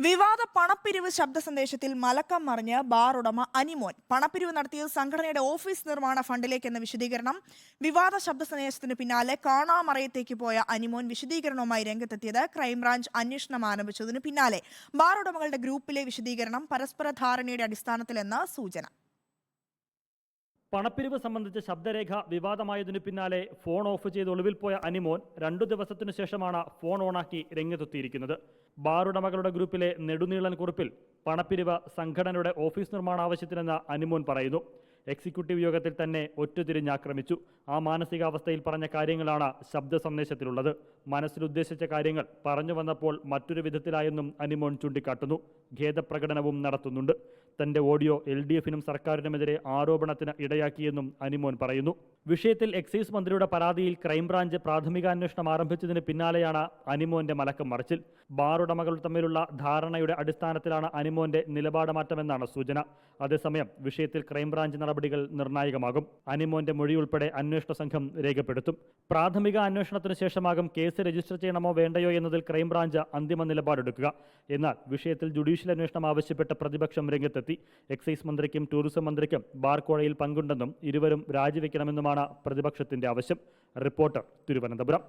വിവാദ പണപ്പിരിവ് ശബ്ദ സന്ദേശത്തിൽ മലക്കം മറിഞ്ഞ് ബാർ ഉടമ അനിമോൻ. പണപ്പിരിവ് നടത്തിയത് സംഘടനയുടെ ഓഫീസ് നിർമ്മാണ ഫണ്ടിലേക്കെന്ന വിശദീകരണം. വിവാദ ശബ്ദ സന്ദേശത്തിന് പിന്നാലെ കാണാമറയത്തേക്ക് പോയ അനിമോൻ വിശദീകരണവുമായി രംഗത്തെത്തിയത്. ക്രൈംബ്രാഞ്ച് അന്വേഷണം ആരംഭിച്ചതിന് പിന്നാലെ ബാർ ഉടമകളുടെ ഗ്രൂപ്പിലെ വിശദീകരണം പരസ്പര ധാരണയുടെ അടിസ്ഥാനത്തിലെന്ന സൂചന. പണപ്പിരിവ് സംബന്ധിച്ച ശബ്ദരേഖ വിവാദമായതിനു പിന്നാലെ ഫോൺ ഓഫ് ചെയ്ത് ഒളിവിൽ പോയ അനിമോൻ 2 ദിവസത്തിനു ശേഷമാണ് ഫോൺ ഓണാക്കി രംഗത്തെത്തിയിരിക്കുന്നത്. ബാർ ഉടമകളുടെ ഗ്രൂപ്പിലെ നെടുനീളൻ കുറിപ്പിൽ പണപ്പിരിവ് സംഘടനയുടെ ഓഫീസ് നിർമ്മാണ ആവശ്യത്തിനെന്ന് അനിമോൻ പറയുന്നു. എക്സിക്യൂട്ടീവ് യോഗത്തിൽ തന്നെ ഒറ്റുതിരിഞ്ഞാക്രമിച്ചു. ആ മാനസികാവസ്ഥയിൽ പറഞ്ഞ കാര്യങ്ങളാണ് ശബ്ദ സന്ദേശത്തിലുള്ളത്. മനസ്സിലുദ്ദേശിച്ച കാര്യങ്ങൾ പറഞ്ഞു വന്നപ്പോൾ മറ്റൊരു വിധത്തിലായെന്നും അനിമോൻ ചൂണ്ടിക്കാട്ടുന്നു. ഖേദപ്രകടനവും നടത്തുന്നുണ്ട്. തന്റെ ഓഡിയോ LDFനും സർക്കാരിനുമെതിരെ ആരോപണത്തിന് ഇടയാക്കിയെന്നും അനിമോൻ പറയുന്നു. വിഷയത്തിൽ എക്സൈസ് മന്ത്രിയുടെ പരാതിയിൽ ക്രൈംബ്രാഞ്ച് പ്രാഥമികാന്വേഷണം ആരംഭിച്ചതിന് പിന്നാലെയാണ് അനിമോന്റെ മലക്കം മറിച്ചിൽ. ബാർ ഉടമകൾ തമ്മിലുള്ള ധാരണയുടെ അടിസ്ഥാനത്തിലാണ് അനിമോന്റെ നിലപാട് മാറ്റമെന്നാണ് സൂചന. അതേസമയം വിഷയത്തിൽ ക്രൈംബ്രാഞ്ച് നടപടികൾ നിർണായകമാകും. അനിമോന്റെ മൊഴി ഉൾപ്പെടെ അന്വേഷണ സംഘം രേഖപ്പെടുത്തും. പ്രാഥമിക അന്വേഷണത്തിന് ശേഷമാകും കേസ് രജിസ്റ്റർ ചെയ്യണമോ വേണ്ടയോ എന്നതിൽ ക്രൈംബ്രാഞ്ച് അന്തിമ നിലപാടെടുക്കുക. എന്നാൽ വിഷയത്തിൽ ജുഡീഷ്യൽ അന്വേഷണം ആവശ്യപ്പെട്ട് പ്രതിപക്ഷം രംഗത്തെത്തി. എക്സൈസ് മന്ത്രിക്കും ടൂറിസം മന്ത്രിക്കും ബാർ കോഴയിൽ പങ്കുണ്ടെന്നും ഇരുവരും രാജിവെക്കണമെന്നുമാണ് പ്രതിപക്ഷത്തിന്റെ ആവശ്യം. റിപ്പോർട്ടർ, തിരുവനന്തപുരം.